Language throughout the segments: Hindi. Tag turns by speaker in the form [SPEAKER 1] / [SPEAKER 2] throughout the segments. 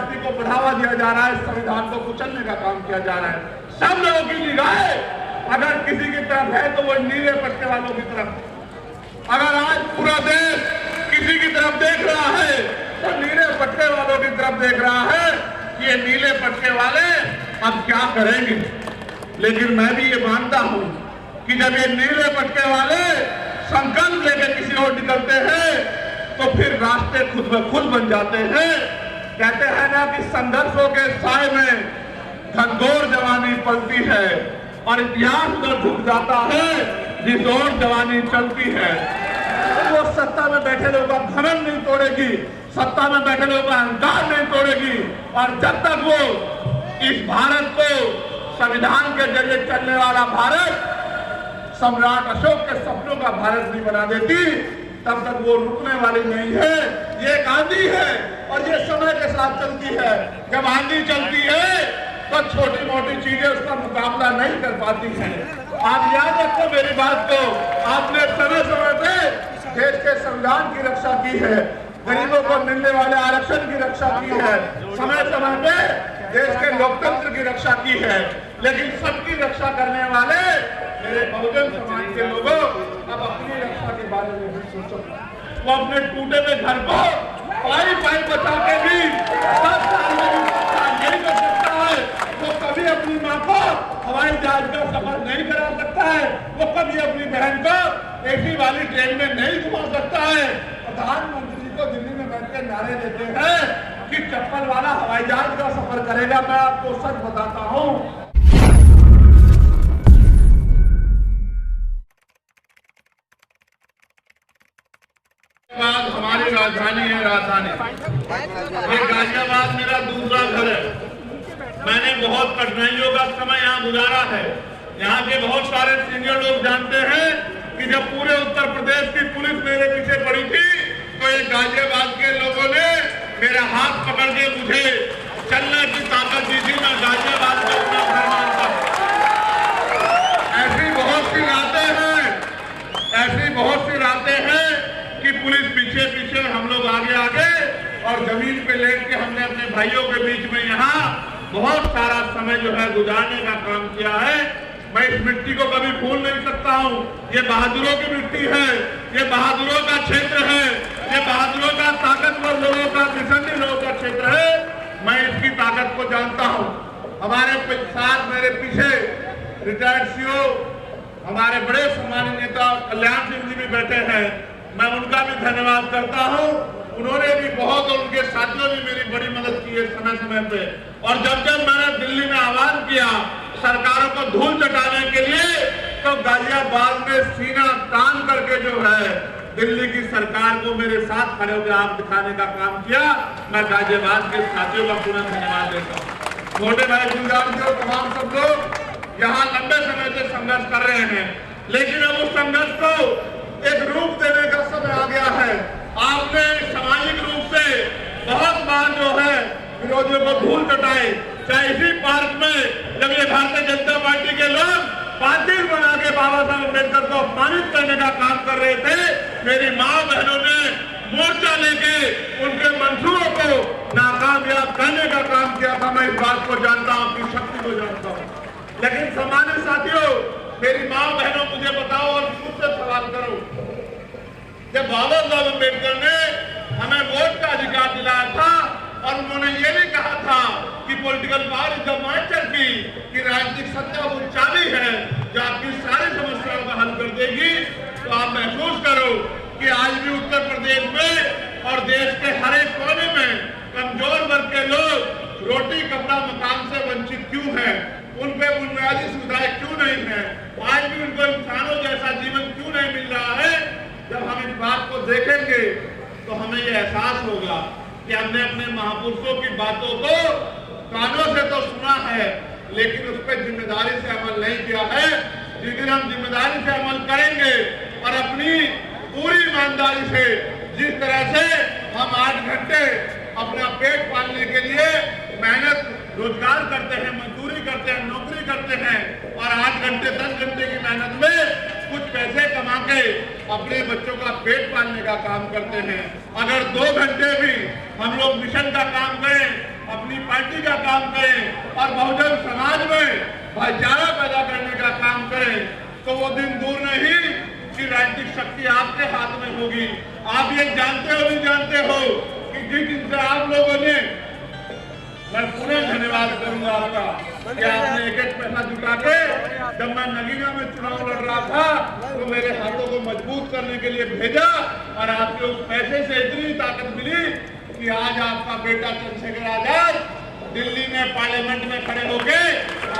[SPEAKER 1] राजनीति को बढ़ावा दिया जा रहा है, संविधान को कुचलने का काम किया जा रहा है। सब लोगों की निगाहें अगर किसी की तरफ है तो वो नीले पट्टे वालों की तरफ। अगर आज पूरा देश किसी की तरफ देख रहा है तो नीले पट्टे वालों की तरफ देख रहा है कि ये नीले पट्टे वाले अब क्या करेंगे। लेकिन मैं भी ये मानता हूं कि जब ये नीले पट्टे वाले संकल्प लेकर किसी और निकलते हैं तो फिर रास्ते खुद ब खुद बन जाते हैं। कहते हैं ना कि संघर्षों के साए में घनघोर जवानी पलती है और इतिहास उधर झुक जाता है जिस ओर जवानी चलती है। वो सत्ता में बैठे लोगों का घमंड नहीं तोड़ेगी, सत्ता में बैठे लोगों का अहंकार नहीं तोड़ेगी। और जब तक वो इस भारत को संविधान के जरिए चलने वाला भारत सम्राट अशोक के सपनों का भारत नहीं बना देती तब तक वो रुकने वाली नहीं है। ये एक आंधी है और ये समय के साथ चलती है। जब आंधी चलती है तो छोटी मोटी चीजें उसका मुकाबला नहीं कर पाती हैं। आप याद रखो मेरी बात को, आपने समय समय पे देश के संविधान की रक्षा की है, गरीबों को मिलने वाले आरक्षण की रक्षा की है, समय समय पे देश के लोकतंत्र की रक्षा की है। लेकिन सबकी रक्षा करने वाले मेरे बहुजन समाज के लोगों अब अपनी रक्षा के बारे में भी सोचो। वो अपने टूटे हुए घर को पाई पाई बचा के भी 10 साल में नहीं कर सकता है। वो कभी अपनी माँ को हवाई जहाज का सफर नहीं करा सकता है, वो कभी अपनी बहन को एसी वाली ट्रेन में नहीं घुमा सकता है। प्रधानमंत्री जी को दिल्ली में बैठ के नारे देते हैं कि चप्पल वाला हवाई जहाज का सफर करेगा। मैं आपको सच बताता हूँ, हमारी राजधानी है राजधानी। ये गाजियाबाद मेरा दूसरा घर है। मैंने बहुत कठिनाइयों का समय यहाँ गुजारा है। यहाँ के बहुत सारे सीनियर लोग जानते हैं कि जब पूरे उत्तर प्रदेश की पुलिस मेरे पीछे पड़ी थी तो ये गाजियाबाद के लोगों ने मेरा हाथ पकड़ के मुझे चलने की ताकत दी थी। मैं गाजियाबाद को अपना घर मानता हूँ। ऐसी बहुत सी रातें हैं, ऐसी बहुत सी रातें हैं कि पुलिस पीछे पीछे, हम लोग आगे आगे, और जमीन पे लेट के हमने अपने भाइयों के बीच में यहाँ बहुत सारा समय जो है गुजारने का काम किया है। मैं इस मिट्टी को कभी भूल नहीं सकता हूँ। ये बहादुरों की मिट्टी है, ये बहादुरों का क्षेत्र है, ये बहादुरों का, ताकतवर लोगों का, मिशनरी लोगों का क्षेत्र है। मैं इसकी ताकत को जानता हूँ। हमारे साथ मेरे पीछे रिटायर्ड सीओ हमारे बड़े सम्मानित नेता कल्याण सिंह जी भी बैठे हैं। मैं उनका भी धन्यवाद करता हूं। उन्होंने भी बहुत, और उनके साथियों ने मेरी बड़ी मदद की है समय समय पे। और जब जब मैंने दिल्ली में आह्वान किया सरकारों को धूल चटाने के लिए तो गाजियाबाद में सीना तान करके जो है दिल्ली की सरकार को मेरे साथ खड़े होकर आप दिखाने का काम किया। मैं गाजियाबाद के साथियों का पुनः धन्यवाद देता हूँ। छोटे भाई गुलजार जी और तमाम सब लोग यहाँ लंबे समय से संघर्ष कर रहे हैं, लेकिन अब उस संघर्ष को एक रूप देने का समय आ गया है। आपने सामाजिक रूप से बहुत बार जो है विरोधियों को धूल चटाए। चाहे इसी पार्क में जब ये भारतीय जनता पार्टी के लोग पाटिल बना के बाबा साहब अम्बेडकर को अपमानित करने का काम कर रहे थे, मेरी माँ बहनों ने मोर्चा लेके उनके मंसूबों को नाकामयाब करने का काम किया था। मैं इस बात को जानता हूँ, अपनी शक्ति को जानता हूँ। लेकिन सामान्य साथियों, मेरी माँ बहनों, मुझे बताओ और मुझसे सवाल करो, जब बाबा साहब अम्बेडकर ने हमें वोट का अधिकार दिलाया था और उन्होंने ये भी कहा था कि political power is the master की, कि राजनीतिक सत्ता वो चाबी है जो आपकी सारी समस्याओं का हल कर देगी, तो आप महसूस करो कि आज भी उत्तर प्रदेश में और देश के हर एक कोने में कमजोर वर्ग के लोग रोटी कपड़ा मकान से वंचित क्यों हैं, उन पे बुनियादी सुविधाएं क्यों नहीं है, आज भी उनको इंसानों जैसा जीवन क्यों नहीं मिल रहा है। जब हम इस बात को देखेंगे तो हमें यह एहसास होगा कि हमने अपने महापुरुषों की बातों को कानों से तो सुना है, लेकिन उस पर जिम्मेदारी से अमल नहीं किया है। जिस दिन हम जिम्मेदारी से अमल करेंगे और अपनी पूरी ईमानदारी से, जिस तरह से हम 8 घंटे अपना पेट पालने के लिए मेहनत रोजगार करते हैं, मजदूरी करते हैं, नौकरी करते हैं, और 8 घंटे 10 घंटे की मेहनत में कुछ पैसे कमा के अपने बच्चों का पेट पालने का काम करते हैं, अगर 2 घंटे भी हम लोग मिशन का काम करें अपनी पार्टी का काम करें और बहुजन समाज में भाईचारा पैदा करने का काम करें, तो वो दिन दूर नहीं कि राजनीतिक शक्ति आपके हाथ में होगी। आप ये जानते हो नहीं जानते हो कि जिस दिन से आप लोगों ने, मैं पुनः धन्यवाद करूंगा आपका कि आपने एक एक पैसा जुटा के, जब मैं नगीना में चुनाव लड़ रहा था तो मेरे हाथों को मजबूत करने के लिए भेजा, और आपके उस पैसे से इतनी ताकत मिली कि आज आपका बेटा चंद्रशेखर आजाद दिल्ली में पार्लियामेंट में खड़े होके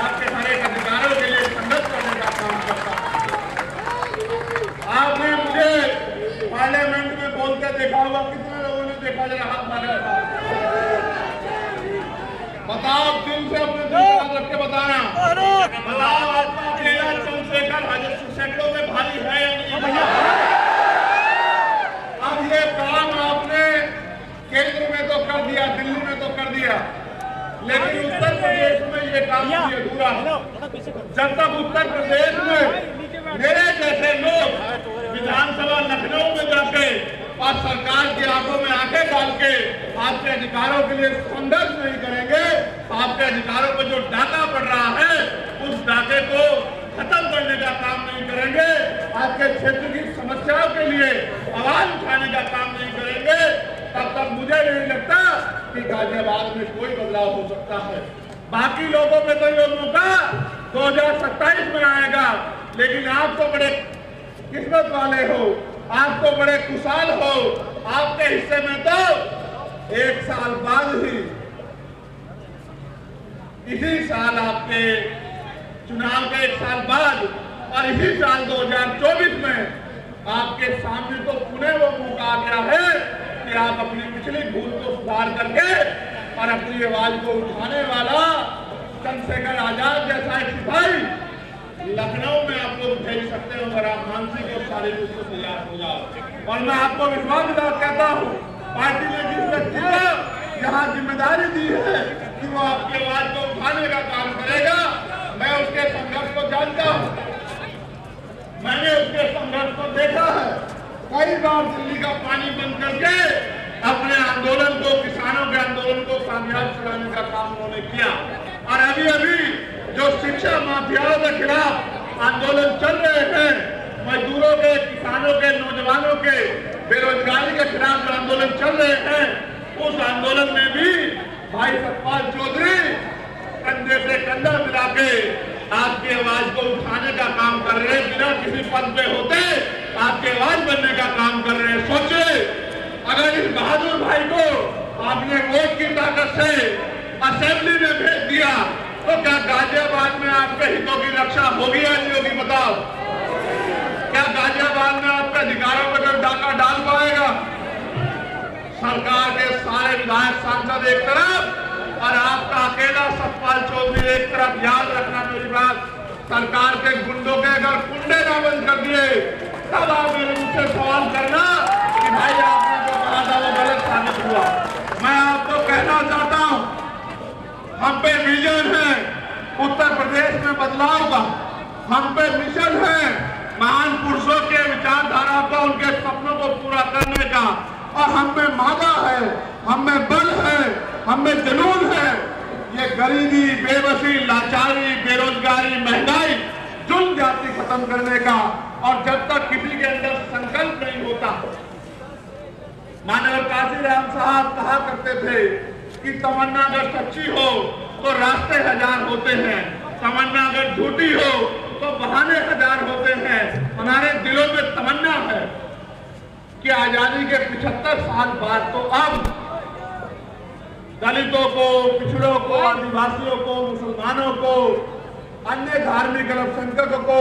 [SPEAKER 1] आपके हर एक अधिकारों के लिए संघर्ष करने का काम करता है। आपने मुझे पार्लियामेंट में बोलते देखा होगा, कितने लोगों ने देखा, जरा हाथ मारेगा, बताओ दिल से अपने दिल पर रख के बताना, बताओ आपका अकेला चंद्रशेखर आजाद सैकड़ों में भारी है या नहीं? अब ये काम आपने केंद्र में तो कर दिया, दिल्ली में तो कर दिया, लेकिन उत्तर प्रदेश में ये काम अधूरा है। जब तक उत्तर प्रदेश में मेरे जैसे लोग विधानसभा लखनऊ में जाके और सरकार की आंखों में आंखें डाल के आपके अधिकारों के लिए संघर्ष नहीं करेंगे, आपके अधिकारों पर जो डाका पड़ रहा है उस डाके को खत्म करने का काम नहीं करेंगे, आपके क्षेत्र की समस्याओं के लिए आवाज उठाने का काम नहीं करेंगे, तब तक मुझे नहीं लगता कि गाजियाबाद में कोई बदलाव हो सकता है। बाकी लोगों पे तो ये मौका 2027 में आएगा, लेकिन आप तो बड़े किस्मत वाले हो, आप तो बड़े खुशहाल हो, आपके हिस्से में तो 1 साल बाद ही, इसी साल आपके चुनाव के 1 साल बाद और इसी साल 2024 में आपके सामने तो पुनः वो मौका आ गया है कि आप अपनी पिछली भूल को सुधार करके और अपनी आवाज को उठाने वाला चंद्रशेखर आजाद जैसा एक सिपाही लखनऊ में आप लोग भेज सकते हो, अगर आप मानसिक और शारीरिक रूप से तैयार हो जाओ। और मैं आपको विश्वास के साथ कहता हूँ, पार्टी ने जिस व्यक्ति को यहाँ जिम्मेदारी दी है कि वो आपकी आवाज को उठाने का काम करेगा, मैं उसके संघर्ष को जानता हूँ, मैंने उसके संघर्ष को देखा है। कई बार दिल्ली का पानी बंद करके अपने आंदोलन को, किसानों के आंदोलन को कामयाब चलाने का काम उन्होंने किया। और अभी अभी जो शिक्षा माफियाओं के खिलाफ आंदोलन चल रहे हैं, मजदूरों के, किसानों के, नौजवानों के, बेरोजगारी के खिलाफ जो आंदोलन चल रहे हैं, उस आंदोलन में भी भाई सतपाल चौधरी कंधे से कंधा मिला के आपकी आवाज को उठाने का काम कर रहे हैं, बिना किसी पद पे होते आपकी आवाज बनने का काम कर रहे हैं। सोचिए, अगर इस बहादुर भाई को आपने वोट की ताकत से असेंबली में भेज दिया, तो क्या गाजियाबाद में आपके हितों की रक्षा होगी या नहीं होगी? बताओ, क्या गाजियाबाद में आपके अधिकारों पर कोई डाका डाल पाएगा? सरकार के सारे विधायक सांसद एक तरफ और आपका अकेला सतपाल चौधरी एक तरफ। याद रखना मेरी बात, सरकार के गुंडों के अगर कुंडे ना बंद कर दिए, तब आप मेरे मुझसे सवाल करना कि भाई आपने जो कहा था वो गलत साबित हुआ। मैं आपको कहना चाहता हूं, हम पे विजन है उत्तर प्रदेश में बदलाव का, हम पे मिशन है महान पुरुषों के विचारधारा को, उनके सपनों को पूरा करने का, और हम में मादा है, हम में बल है, हम में जुनून है। ये गरीबी, बेबसी, लाचारी, बेरोजगारी, महंगाई, जुल्म जाति खत्म करने का। और जब तक किसी के अंदर संकल्प नहीं होता, मानव काशीराम साहब कहा करते थे कि तमन्ना अगर सच्ची हो तो रास्ते हजार होते हैं, तमन्ना अगर झूठी हो तो बहाने हजार होते हैं। हमारे दिलों में तमन्ना है कि आजादी के 75 साल बाद तो अब दलितों को, पिछड़ों को, आदिवासियों को, मुसलमानों को, अन्य धार्मिक अल्पसंख्यकों को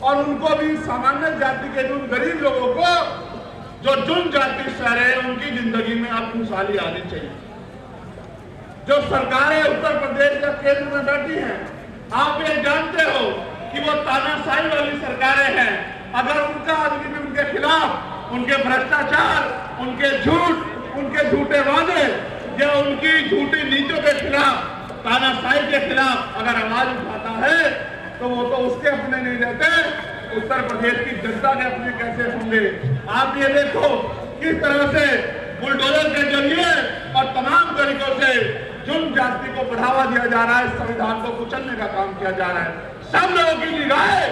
[SPEAKER 1] और उनको भी सामान्य जाति के उन गरीब लोगों को जो जुन जाति से रहे, उनकी जिंदगी में अब खुशहाली आनी चाहिए। जो सरकारें उत्तर प्रदेश या केंद्र में बैठी हैं, आप ये जानते हो कि वो तानाशाही वाली सरकारें हैं। अगर उनका आदमी भी उनके खिलाफ, उनके भ्रष्टाचार, उनके झूठ, उनके झूठे वादे या उनकी झूठी नीतियों के खिलाफ, तानाशाही के खिलाफ अगर आवाज उठाता है, तो वो तो उसके अपने नहीं रहते, उत्तर प्रदेश की जनता के अपने कैसे होंगे? आप ये देखो किस तरह से बुलडोजर के जरिए और तमाम तरीकों से जो जाति को बढ़ावा दिया जा रहा है, संविधान को कुचलने का काम किया जा रहा है। सब लोगों की निगाहें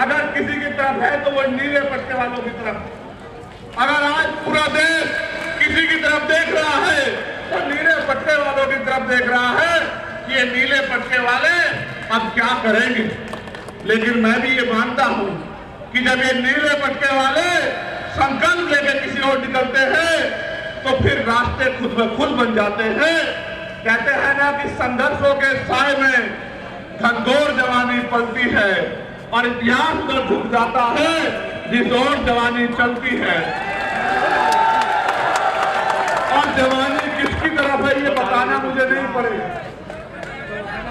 [SPEAKER 1] अगर किसी की तरफ है तो वो नीले पट्टे वालों की तरफ। अगर आज पूरा देश किसी की तरफ देख रहा है तो नीले पट्टे वालों की तरफ देख रहा है कि ये नीले पट्टे वाले अब क्या करेंगे। लेकिन मैं भी ये मानता हूं कि जब ये नीले पट्टे वाले संकल्प लेकर किसी और निकलते हैं तो फिर रास्ते खुद ब खुद बन जाते हैं। कहते हैं ना कि संघर्षों के साए में घनघोर जवानी पलती है और इतिहास उधर झुक जाता है जिस ओर जवानी चलती है। और जवानी किसकी तरफ है ये बताना मुझे नहीं पड़ेगा।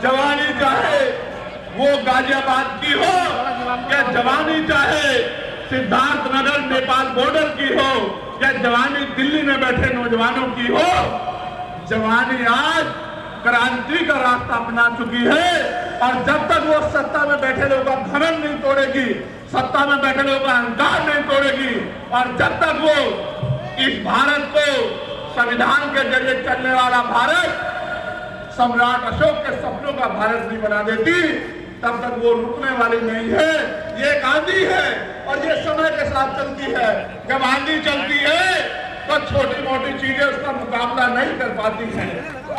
[SPEAKER 1] जवानी चाहे वो गाजियाबाद की हो या जवानी चाहे सिद्धार्थनगर नेपाल बॉर्डर की हो या जवानी दिल्ली में बैठे नौजवानों की हो, जवानी आज क्रांति का रास्ता अपना चुकी है। और जब तक वो सत्ता में बैठे लोगों का घमंड नहीं तोड़ेगी, सत्ता में बैठे लोगों का अहंकार नहीं तोड़ेगी, और जब तक वो इस भारत को संविधान के जरिए चलने वाला भारत सम्राट अशोक के सपनों का भारत नहीं बना देती, तब तक वो रुकने वाली नहीं है। ये एक आंधी है और ये समय के साथ चलती है। जब आंधी चलती है तो छोटी मोटी चीजें उसका मुकाबला नहीं कर पाती हैं।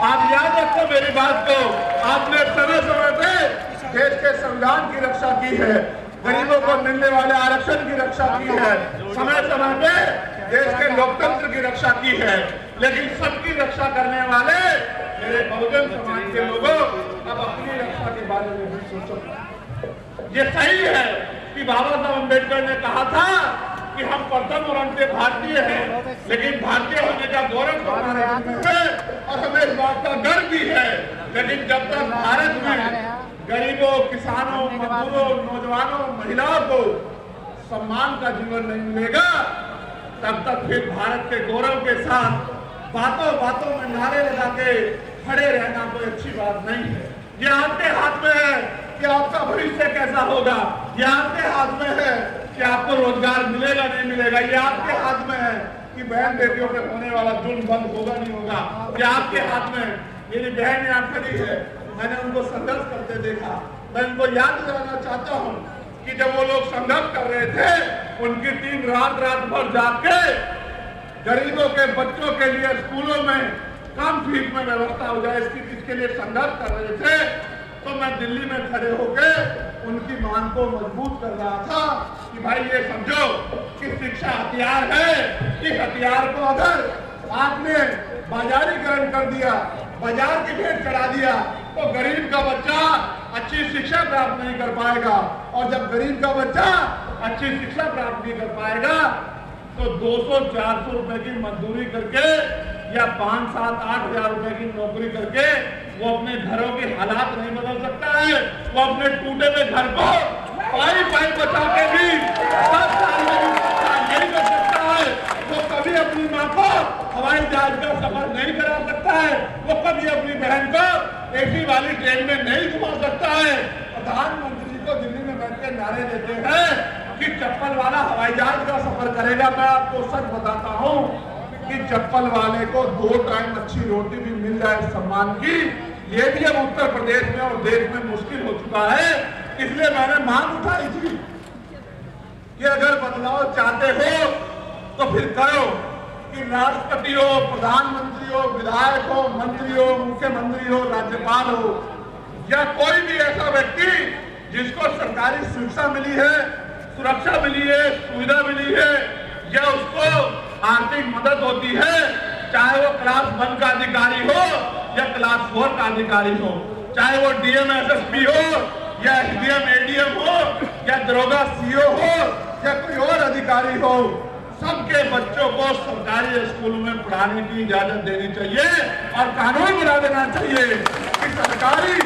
[SPEAKER 1] आप याद रखो मेरी बात को, आपने समय समय पे देश के संविधान की रक्षा की है, गरीबों को मिलने वाले आरक्षण की रक्षा की है, समय समय पे देश के लोकतंत्र की रक्षा की है। लेकिन सबकी रक्षा करने वाले मेरे बहुजन समाज के लोगों अब अपनी रक्षा के बारे में भी सोचो। ये सही है कि बाबा साहब अम्बेडकर ने कहा था कि हम प्रथम और अंतिम भारतीय हैं, लेकिन भारतीय होने का गौरव तो हमारे में है और हमें इस बात का गर्व भी है। लेकिन जब तक भारत में गरीबों, किसानों, मजदूरों, नौजवानों, महिलाओं को सम्मान का जीवन नहीं मिलेगा, तब तक फिर भारत के गौरव के साथ बातों बातों में नारे लगा के खड़े रहना कोई अच्छी बात नहीं है। ये आपके हाथ में है कि आपका भविष्य कैसा होगा, ये आपके हाथ में है कि आपको रोजगार मिलेगा नहीं मिलेगा, ये आपके हाथ में है कि बहन बेटियों पे होने वाला जुल्म बंद होगा नहीं होगा, ये आपके हाथ में। मेरी बहन यहाँ खड़ी है, मैंने उनको संघर्ष करते देखा। मैं उनको याद दिलाना चाहता हूँ कि जब वो लोग संघर्ष कर रहे थे, उनकी टीम रात भर जाग के गरीबों के बच्चों के लिए स्कूलों में कम फीस में व्यवस्था हो जाए इसके लिए संघर्ष कर रहे थे। तो मैं दिल्ली में खड़े होकर उनकी मांग को मजबूत कर रहा था कि भाई ये समझो कि शिक्षा हथियार है, इस हथियार को अगर आपने बाजारीकरण कर दिया, बाजार की भेंट चढ़ा दिया, तो गरीब का बच्चा अच्छी शिक्षा प्राप्त नहीं कर पाएगा। और जब गरीब का बच्चा अच्छी शिक्षा प्राप्त नहीं कर पाएगा तो 200-400 रुपए की मजदूरी करके या 5-7-8 हजार रुपए की नौकरी करके वो अपने घरों के हालात नहीं बदल सकता है। वो अपने टूटे हुए घर को पाई बचा के भी 10 साल में नहीं कर सकता है। वो कभी अपनी माँ को हवाई जहाज का सफर नहीं करा सकता है, वो कभी अपनी बहन को एसी वाली ट्रेन में नहीं घुमा सकता है। प्रधानमंत्री को दिल्ली में बैठ के नारे देते हैं कि चप्पल वाला हवाई जहाज का सफर करेगा। मैं आपको सच बताता हूँ कि चप्पल वाले को 2 टाइम अच्छी रोटी भी मिल जाए सम्मान की, ये भी अब उत्तर प्रदेश में और देश में मुश्किल हो चुका है। इसलिए मैंने मांग उठाई थी कि अगर बदलाव चाहते हो तो फिर करो, कि राष्ट्रपति हो, प्रधानमंत्री हो, विधायक हो, मंत्री हो, मुख्यमंत्री हो, राज्यपाल हो या कोई भी ऐसा व्यक्ति जिसको सरकारी शिक्षा मिली है, सुरक्षा मिली है, सुविधा मिली है या उसको आर्थिक मदद होती है, चाहे वो क्लास 1 का अधिकारी हो या क्लास 4 का अधिकारी हो, चाहे वो डीएम एसएसपी हो या एसडीएम एडीएम हो या दरोगा सीओ हो या कोई और अधिकारी हो, सबके बच्चों को सरकारी स्कूल में पढ़ाने की इजाजत देनी चाहिए और कानून बना देना चाहिए कि सरकारी